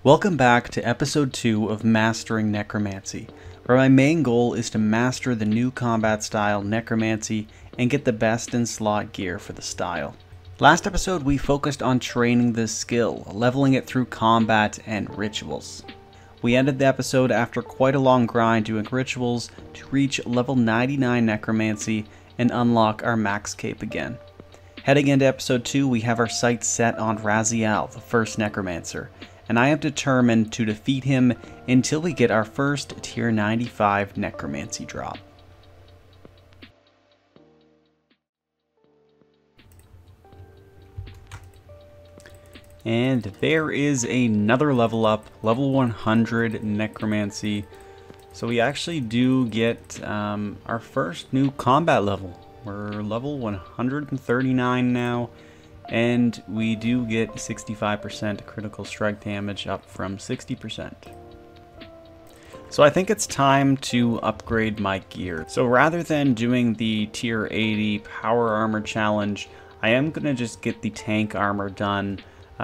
Welcome back to episode 2 of Mastering Necromancy, where my main goal is to master the new combat style Necromancy and get the best in slot gear for the style. Last episode we focused on training this skill, leveling it through combat and rituals. We ended the episode after quite a long grind doing rituals to reach level 99 Necromancy and unlock our max cape again. Heading into episode 2 we have our sights set on Raziel, the first Necromancer, and I am determined to defeat him until we get our first tier 95 Necromancy drop. And there is another level up, level 100 Necromancy. So we actually do get our first new combat level. We're level 139 now. And we do get 65% critical strike damage up from 60%. So I think it's time to upgrade my gear. So rather than doing the tier 80 power armor challenge, I am going to just get the tank armor done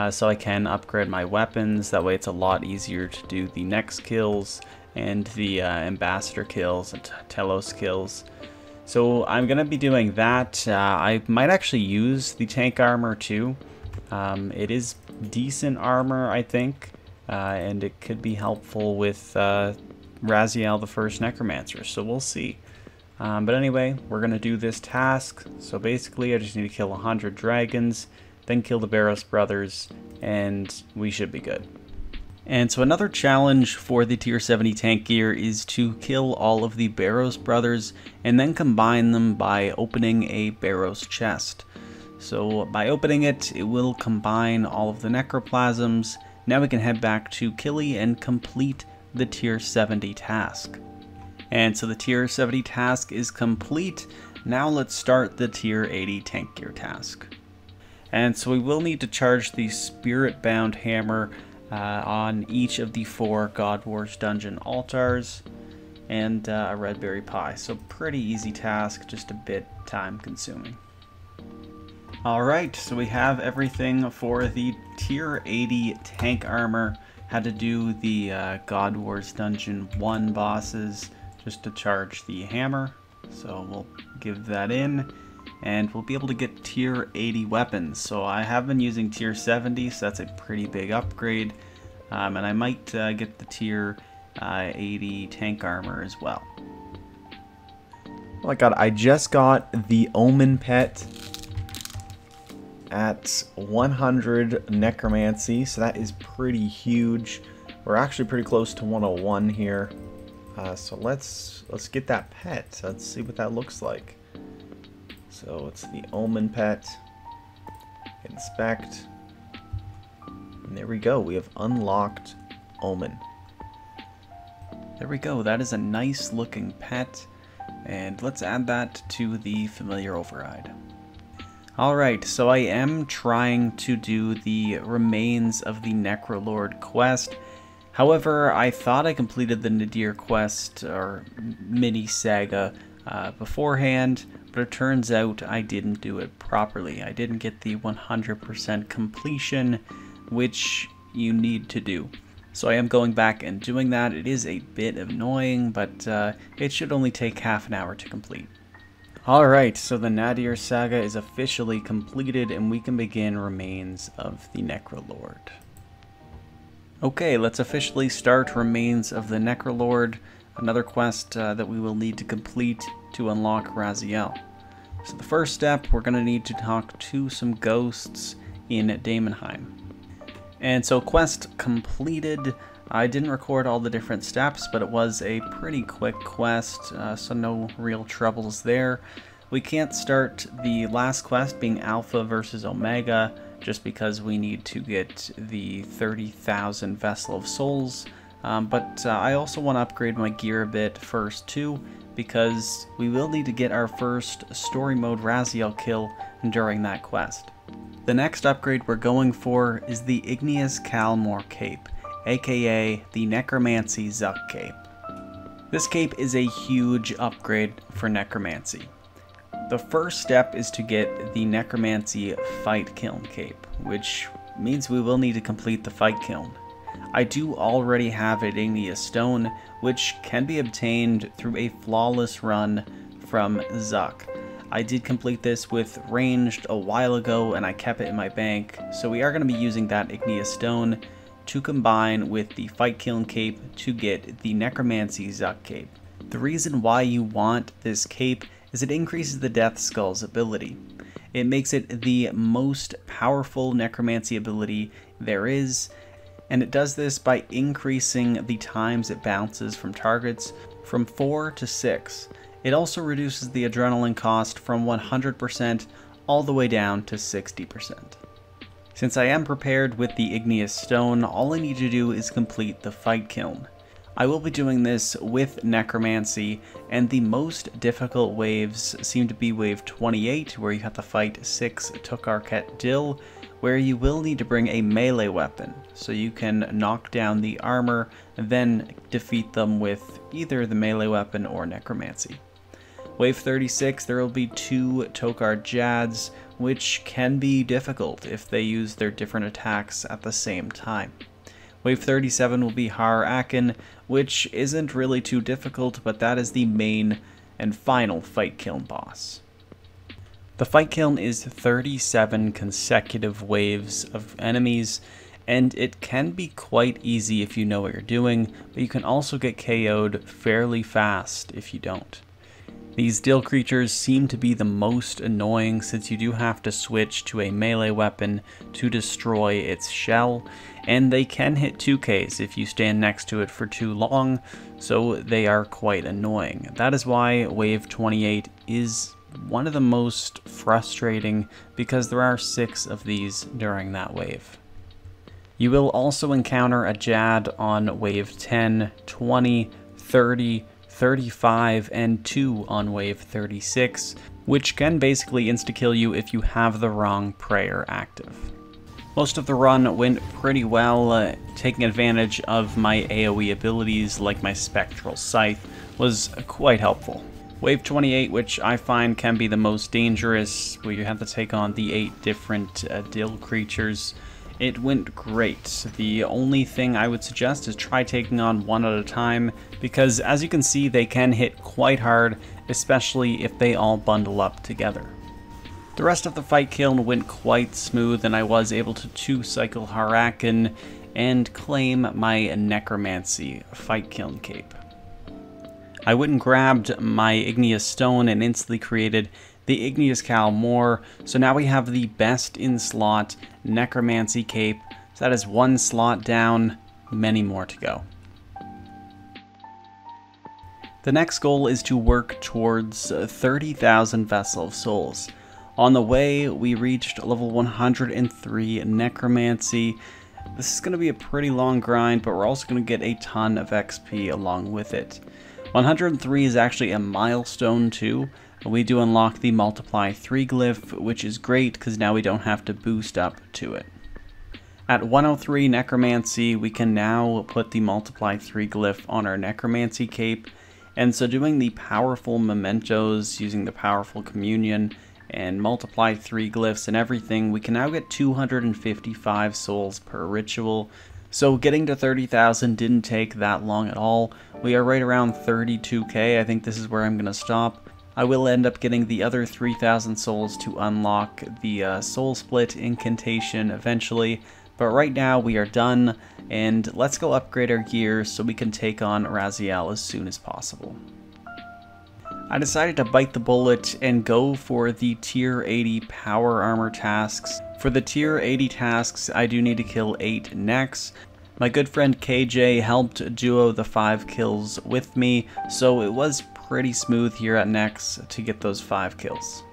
so I can upgrade my weapons. That way it's a lot easier to do the next kills and the ambassador kills and Telos kills. So I'm going to be doing that. I might actually use the tank armor too. It is decent armor, I think, and it could be helpful with Raziel, the first Necromancer, so we'll see. But anyway, we're going to do this task. So basically I just need to kill 100 dragons, then kill the Barrows brothers, and we should be good. And so another challenge for the tier 70 tank gear is to kill all of the Barrows brothers and then combine them by opening a Barrows chest. So by opening it, it will combine all of the necroplasms. Now we can head back to Killy and complete the tier 70 task. And so the tier 70 task is complete. Now let's start the tier 80 tank gear task. And so we will need to charge the spirit bound hammer on each of the 4 God Wars dungeon altars, and a red berry pie. So pretty easy task, just a bit time consuming. Alright, so we have everything for the tier 80 tank armor. Had to do the God Wars dungeon 1 bosses just to charge the hammer. So we'll give that in, and we'll be able to get tier 80 weapons. So I have been using tier 70, so that's a pretty big upgrade. And I might get the tier 80 tank armor as well. Oh my god, I just got the Omen pet at 100 Necromancy, so that is pretty huge. We're actually pretty close to 101 here. So let's get that pet. Let's see what that looks like. So it's the Omen pet. Inspect. And there we go. We have unlocked Omen. There we go. That is a nice looking pet. And let's add that to the familiar override. Alright, so I am trying to do the remains of the Necrolord quest. However, I thought I completed the Nadir quest or mini saga beforehand, but it turns out I didn't do it properly. I didn't get the 100% completion, which you need to do. So I am going back and doing that. It is a bit annoying, but it should only take half an hour to complete. Alright, so the Nadir saga is officially completed and we can begin Remains of the Necrolord. Okay, let's officially start Remains of the Necrolord, another quest that we will need to complete to unlock Raziel. So the first step, we're going to need to talk to some ghosts in Daemonheim. And so quest completed. I didn't record all the different steps, but it was a pretty quick quest, so no real troubles there. We can't start the last quest being Alpha versus Omega, just because we need to get the 30,000 Vessel of Souls. But I also want to upgrade my gear a bit first too, because we will need to get our first story mode Raziel kill during that quest. The next upgrade we're going for is the Igneous Calmore Cape, aka the Necromancy Zuck Cape. This cape is a huge upgrade for Necromancy. The first step is to get the Necromancy Fight Kiln Cape, which means we will need to complete the Fight Kiln. I do already have an igneous stone, which can be obtained through a flawless run from Zuck. I did complete this with ranged a while ago and I kept it in my bank, so we are going to be using that igneous stone to combine with the Fight Kiln cape to get the Necromancy Zuck cape. The reason why you want this cape is it increases the Death Skull's ability. It makes it the most powerful Necromancy ability there is, and it does this by increasing the times it bounces from targets from 4 to 6. It also reduces the adrenaline cost from 100% all the way down to 60%. Since I am prepared with the igneous stone, all I need to do is complete the Fight Kiln. I will be doing this with Necromancy, and the most difficult waves seem to be wave 28, where you have to fight 6 Tokarket Dill, where you will need to bring a melee weapon, so you can knock down the armor, and then defeat them with either the melee weapon or Necromancy. Wave 36, there will be 2 Tokar Jads, which can be difficult if they use their different attacks at the same time. Wave 37 will be Har Aken, which isn't really too difficult, but that is the main and final Fight Kiln boss. The Fight Kiln is 37 consecutive waves of enemies, and it can be quite easy if you know what you're doing, but you can also get KO'd fairly fast if you don't. These Dill creatures seem to be the most annoying since you do have to switch to a melee weapon to destroy its shell, and they can hit 2Ks if you stand next to it for too long, so they are quite annoying. That is why wave 28 is one of the most frustrating, because there are 6 of these during that wave. You will also encounter a Jad on wave 10, 20, 30, 35, and 2 on wave 36, which can basically insta-kill you if you have the wrong prayer active. Most of the run went pretty well, taking advantage of my AoE abilities like my Spectral Scythe was quite helpful. Wave 28, which I find can be the most dangerous, where you have to take on the 8 different Dill creatures. It went great. The only thing I would suggest is try taking on one at a time, because as you can see they can hit quite hard, especially if they all bundle up together. The rest of the Fight Kiln went quite smooth, and I was able to 2-cycle Har Aken and claim my Necromancy Fight Kiln cape. I went and grabbed my igneous stone and instantly created the Igneous Cal Moor, so now we have the best in slot Necromancy cape. So that is 1 slot down, many more to go. The next goal is to work towards 30,000 Vessel of Souls. On the way, we reached level 103 Necromancy. This is going to be a pretty long grind, but we're also going to get a ton of XP along with it. 103 is actually a milestone too. We do unlock the Multiply 3 glyph, which is great because now we don't have to boost up to it. At 103 Necromancy, we can now put the Multiply 3 glyph on our Necromancy cape, and so doing the powerful mementos, using the powerful communion, and Multiply 3 glyphs and everything, we can now get 255 souls per ritual. So getting to 30,000 didn't take that long at all. We are right around 32k. I think this is where I'm going to stop. I will end up getting the other 3,000 souls to unlock the Soul Split incantation eventually, but right now we are done, and let's go upgrade our gear so we can take on Raziel as soon as possible. I decided to bite the bullet and go for the tier 80 power armor tasks. For the tier 80 tasks, I do need to kill 8 necks. My good friend KJ helped duo the 5 kills with me, so it was pretty smooth here at Nex to get those 5 kills.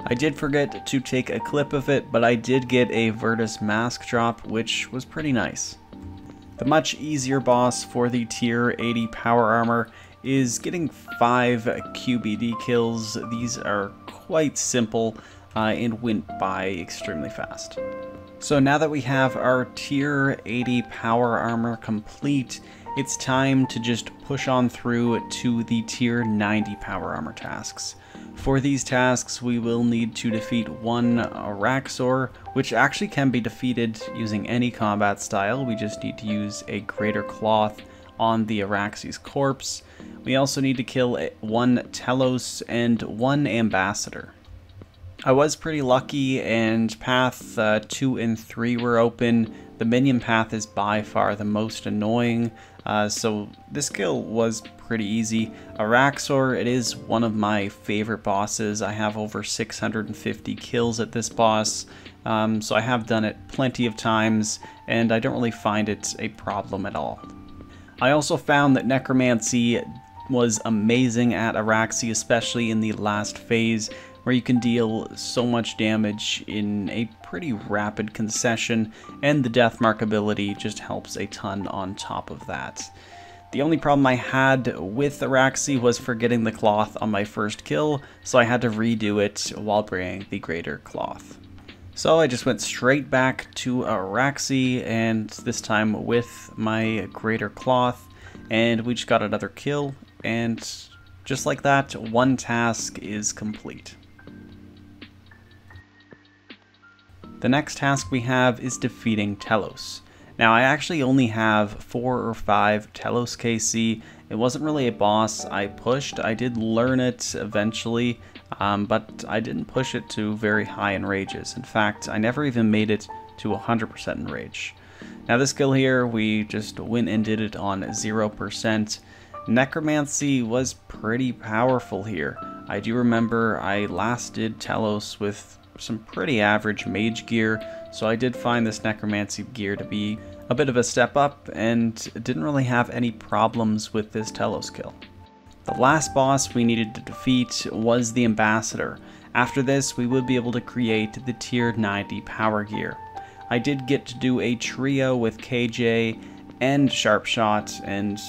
I did forget to take a clip of it, but I did get a Virtus mask drop, which was pretty nice. The much easier boss for the tier 80 power armor is getting 5 QBD kills. These are quite simple and went by extremely fast. So now that we have our tier 80 power armor complete, it's time to just push on through to the tier 90 power armor tasks. For these tasks, we will need to defeat one Araxor, which actually can be defeated using any combat style. We just need to use a Greater Cloth on the Araxi's corpse. We also need to kill one Telos and one Ambassador. I was pretty lucky, and path 2 and 3 were open. The minion path is by far the most annoying, so this kill was pretty easy. Araxor, it is one of my favorite bosses. I have over 650 kills at this boss, so I have done it plenty of times, and I don't really find it a problem at all. I also found that Necromancy was amazing at Araxi, especially in the last phase, where you can deal so much damage in a pretty rapid concession, and the death mark ability just helps a ton on top of that. The only problem I had with Araxi was forgetting the cloth on my first kill, so I had to redo it while bringing the Greater Cloth. So I just went straight back to Araxi, and this time with my Greater Cloth, and we just got another kill, and just like that, one task is complete. The next task we have is defeating Telos. Now I actually only have 4 or 5 Telos KC. It wasn't really a boss I pushed. I did learn it eventually, but I didn't push it to very high enrages. In fact, I never even made it to 100% enrage. Now this kill here, we just went and did it on 0%. Necromancy was pretty powerful here. I do remember I last did Telos with some pretty average mage gear, so I did find this Necromancy gear to be a bit of a step up, and didn't really have any problems with this Telos kill. The last boss we needed to defeat was the Ambassador. After this, we would be able to create the tier 90 power gear. I did get to do a trio with KJ and Sharpshot, and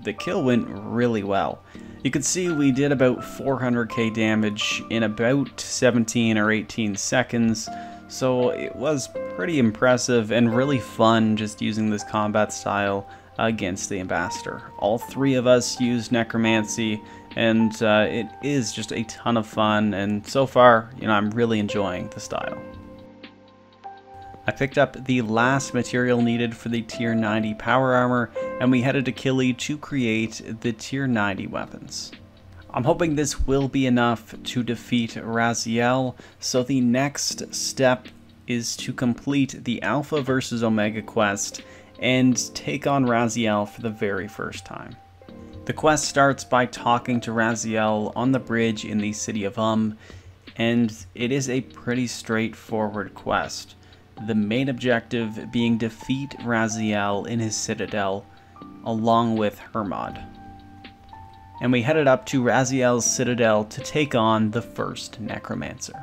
the kill went really well. You can see we did about 400k damage in about 17 or 18 seconds, so it was pretty impressive and really fun just using this combat style against the Ambassador. All 3 of us used Necromancy, and it is just a ton of fun, and so far, I'm really enjoying the style. I picked up the last material needed for the tier 90 power armor, and we headed to Kili to create the tier 90 weapons. I'm hoping this will be enough to defeat Raziel, so the next step is to complete the Alpha versus Omega quest and take on Raziel for the very first time. The quest starts by talking to Raziel on the bridge in the city of and it is a pretty straightforward quest. The main objective being defeat Raziel in his citadel, along with Hermod. And we headed up to Raziel's citadel to take on the first Necromancer.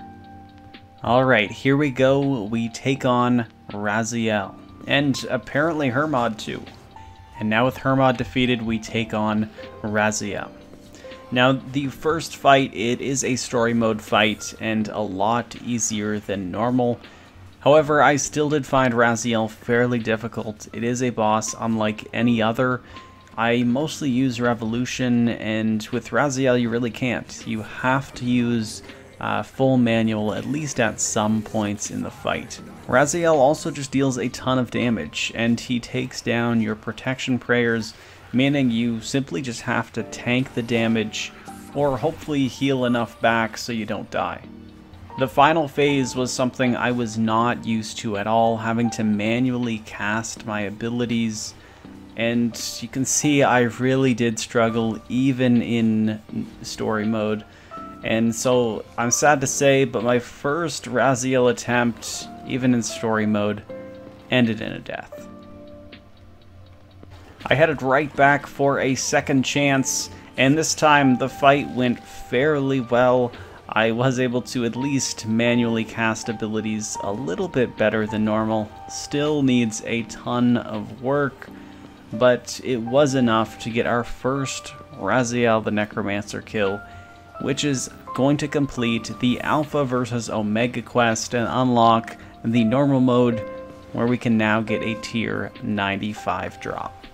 Alright, here we go, we take on Raziel. And apparently Hermod too. And now with Hermod defeated, we take on Raziel. Now, the first fight, it is a story mode fight, and a lot easier than normal. However, I still did find Raziel fairly difficult. It is a boss unlike any other. I mostly use Revolution, and with Raziel you really can't. You have to use full manual at least at some points in the fight. Raziel also just deals a ton of damage, and he takes down your protection prayers, meaning you simply just have to tank the damage, or hopefully heal enough back so you don't die. The final phase was something I was not used to at all, having to manually cast my abilities, and you can see I really did struggle even in story mode. And so I'm sad to say, but my first Raziel attempt, even in story mode, ended in a death. I headed right back for a second chance, and this time the fight went fairly well. I was able to at least manually cast abilities a little bit better than normal. Still needs a ton of work, but it was enough to get our first Raziel the Necromancer kill, which is going to complete the Alpha versus Omega quest and unlock the normal mode, where we can now get a tier 95 drop.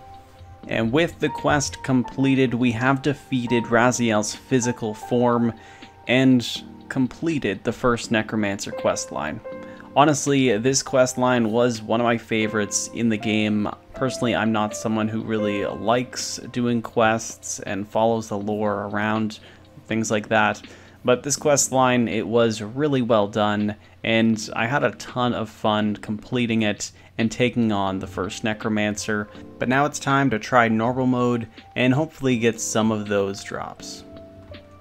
And with the quest completed, we have defeated Raziel's physical form, and completed the first Necromancer quest line. Honestly, this quest line was one of my favorites in the game. Personally, I'm not someone who really likes doing quests and follows the lore around, things like that. But this quest line, it was really well done, and I had a ton of fun completing it and taking on the first Necromancer. But now it's time to try normal mode and hopefully get some of those drops.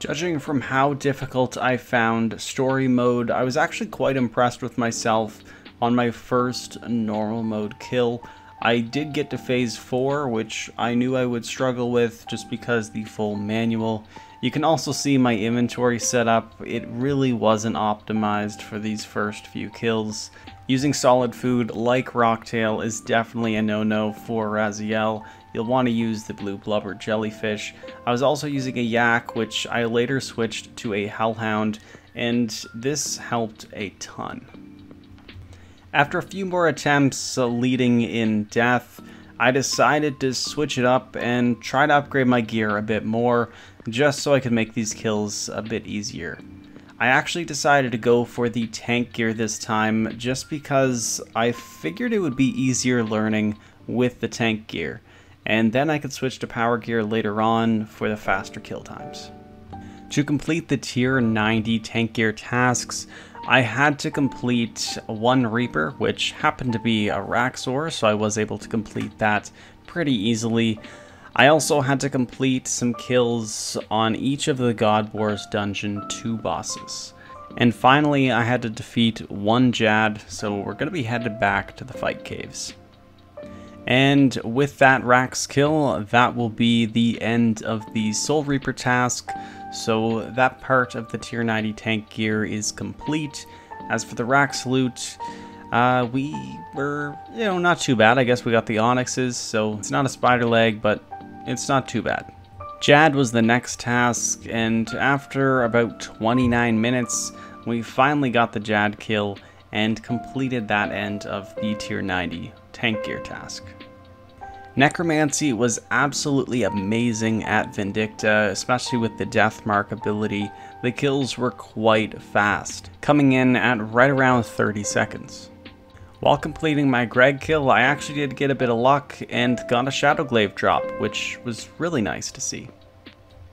Judging from how difficult I found story mode, I was actually quite impressed with myself on my first normal mode kill. I did get to phase 4, which I knew I would struggle with just because the full manual. You can also see my inventory setup. It really wasn't optimized for these first few kills. Using solid food like rocktail is definitely a no-no for Raziel. You'll want to use the blue blubber jellyfish. I was also using a yak, which I later switched to a hellhound, and this helped a ton. After a few more attempts leading in death, I decided to switch it up and try to upgrade my gear a bit more, just so I could make these kills a bit easier. I actually decided to go for the tank gear this time, just because I figured it would be easier learning with the tank gear, and then I could switch to power gear later on for the faster kill times. To complete the tier 90 tank gear tasks, I had to complete one Reaper, which happened to be a Raxor, so I was able to complete that pretty easily. I also had to complete some kills on each of the God Wars Dungeon 2 bosses. And finally, I had to defeat one Jad, so we're going to be headed back to the Fight Caves. And with that Rax kill, that will be the end of the Soul Reaper task, so that part of the tier 90 tank gear is complete. As for the Rax loot, we were, not too bad. I guess we got the Onyxes, so it's not a spider leg, but it's not too bad. Jad was the next task, and after about 29 minutes, we finally got the Jad kill and completed that end of the tier 90 tank gear task. Necromancy was absolutely amazing at Vindicta, especially with the Death Mark ability. The kills were quite fast, coming in at right around 30 seconds. While completing my Greg kill, I actually did get a bit of luck and got a Shadowglaive drop, which was really nice to see.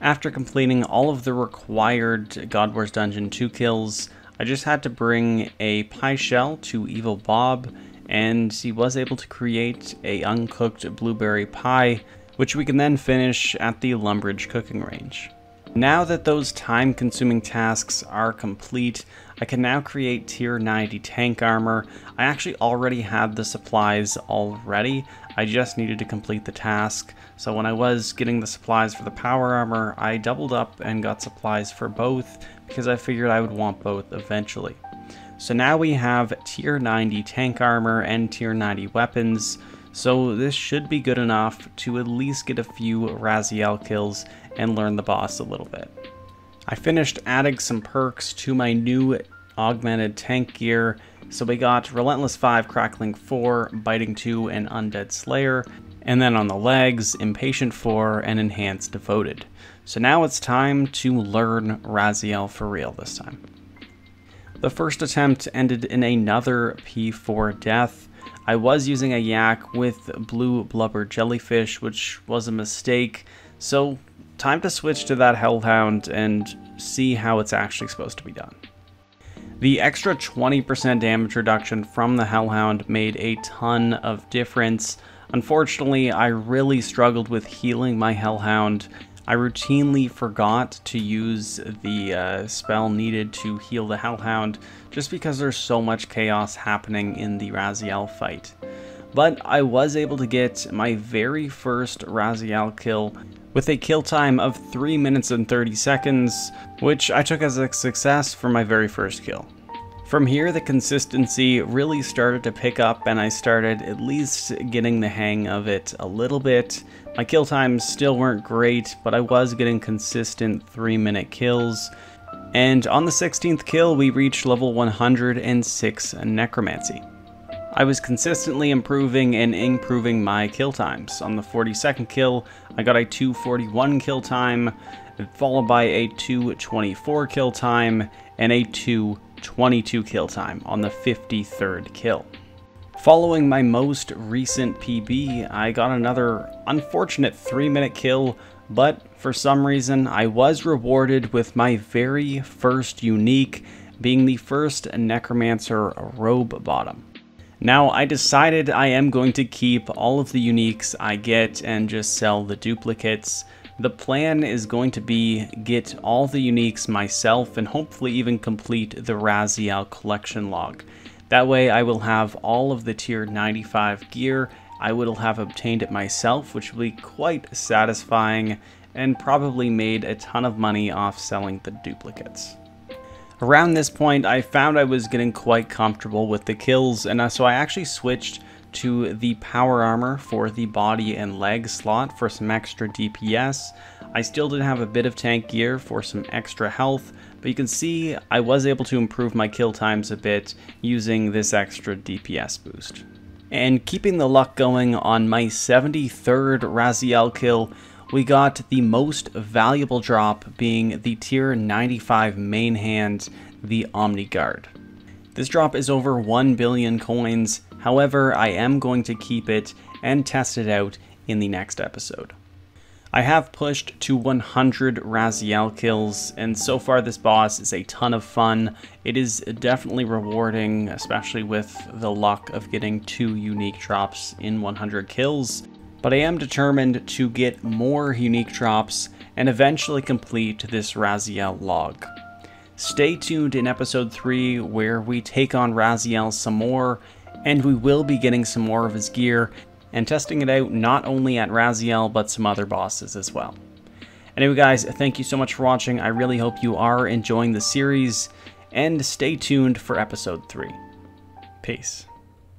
After completing all of the required God Wars Dungeon 2 kills, I just had to bring a pie shell to Evil Bob, and he was able to create a uncooked blueberry pie, which we can then finish at the Lumbridge cooking range. Now that those time-consuming tasks are complete, I can now create tier 90 tank armor. I actually already had the supplies already, I just needed to complete the task. So when I was getting the supplies for the power armor, I doubled up and got supplies for both, because I figured I would want both eventually. So now we have tier 90 tank armor and tier 90 weapons, so this should be good enough to at least get a few Raziel kills and learn the boss a little bit. I finished adding some perks to my new augmented tank gear, so we got Relentless 5, Crackling 4, Biting 2, and Undead Slayer, and then on the legs, Impatient 4 and Enhanced Devoted. So now it's time to learn Raziel for real this time. The first attempt ended in another P4 death. I was using a yak with blue blubber jellyfish, which was a mistake, so time to switch to that hellhound and see how it's actually supposed to be done. The extra 20% damage reduction from the hellhound made a ton of difference. Unfortunately, I really struggled with healing my hellhound. I routinely forgot to use the spell needed to heal the hellhound, just because there's so much chaos happening in the Raziel fight. But I was able to get my very first Raziel kill with a kill time of 3 minutes and 30 seconds, which I took as a success for my very first kill. From here, the consistency really started to pick up, and I started at least getting the hang of it a little bit. My kill times still weren't great, but I was getting consistent 3-minute kills. And on the 16th kill, we reached level 106 Necromancy. I was consistently improving and improving my kill times. On the 42nd kill, I got a 2:41 kill time, followed by a 2:24 kill time, and a 2:22 kill time on the 53rd kill. Following my most recent PB, I got another unfortunate 3-minute kill, but for some reason I was rewarded with my very first unique, being the first Necromancer robe bottom. Now, I decided I am going to keep all of the uniques I get and just sell the duplicates. The plan is going to be get all the uniques myself and hopefully even complete the Raziel collection log. That way I will have all of the tier 95 gear. I will have obtained it myself, which will be quite satisfying and probably made a ton of money off selling the duplicates. Around this point, I found I was getting quite comfortable with the kills, and so I actually switched to the power armor for the body and leg slot for some extra DPS. I still did have a bit of tank gear for some extra health, but you can see I was able to improve my kill times a bit using this extra DPS boost. And keeping the luck going, on my 73rd Raziel kill, we got the most valuable drop, being the tier 95 main hand, the Omni Guard. This drop is over 1 billion coins, however I am going to keep it and test it out in the next episode. I have pushed to 100 Raziel kills, and so far this boss is a ton of fun. It is definitely rewarding, especially with the luck of getting 2 unique drops in 100 kills. But I am determined to get more unique drops and eventually complete this Raziel log. Stay tuned in episode 3 where we take on Raziel some more, and we will be getting some more of his gear and testing it out not only at Raziel but some other bosses as well. Anyway guys, thank you so much for watching. I really hope you are enjoying the series, and stay tuned for episode 3. Peace.